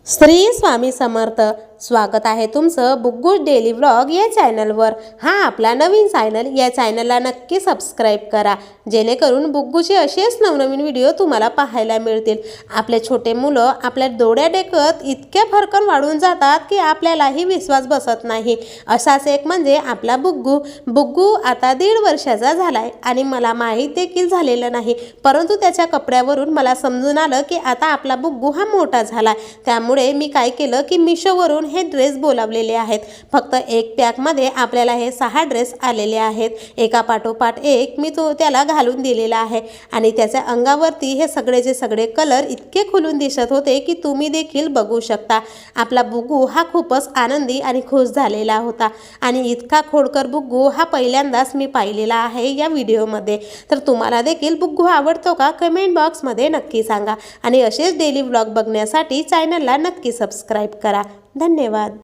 श्री स्वामी समर्थ। स्वागत आहे तुमचं बुग्गू डेली व्लॉग या चॅनलवर। हा आपला नवीन चॅनल, या चॅनलला नक्की सबस्क्राइब करा, जेणेकरून बुग्गूचे असेच नवनवीन व्हिडिओ तुम्हाला पाहायला मिळतील। आपले छोटे मुलं आपल्या डोळ्या टेकत इतके फरकन वाढून जातात की आपल्यालाही विश्वास बसत नाही। असाच एक म्हणजे आपला बुग्गू। बुग्गू आता 1.5 वर्षाचा झालाय आणि मला माहीत देखील झालेलं नाही, परंतु त्याच्या कपड्यावरून मला समजून आलं की आता आपला बुग्गू हा मोठा झाला। त्यामुळे मी काय केलं की मिशोवरून हे ड्रेस बोलावलेले आहेत। फक्त एक पॅकमध्ये आपल्याला हे 6 ड्रेस आलेले आहेत, एका पाठोपाठ एक मी त्याला घालून दिलेला आहे। आणि त्याच्या अंगावरती हे सगळेचे सगळे कलर इतके खुलून दिसत होते की तुम्ही देखील बघू शकता। आपला बुग्गू हा खूपच आनंदी आणि खुश झालेला होता आणि इतका खोडकर बुग्गू हा पहिल्यांदाच मी पाहिलेला आहे या व्हिडिओमध्ये। तर तुम्हाला देखील बुग्गू आवडतो का? कमेंट बॉक्समध्ये नक्की सांगा आणि असेच डेली व्लॉग बघण्यासाठी चॅनलला नक्की सबस्क्राइब करा। धन्यवाद।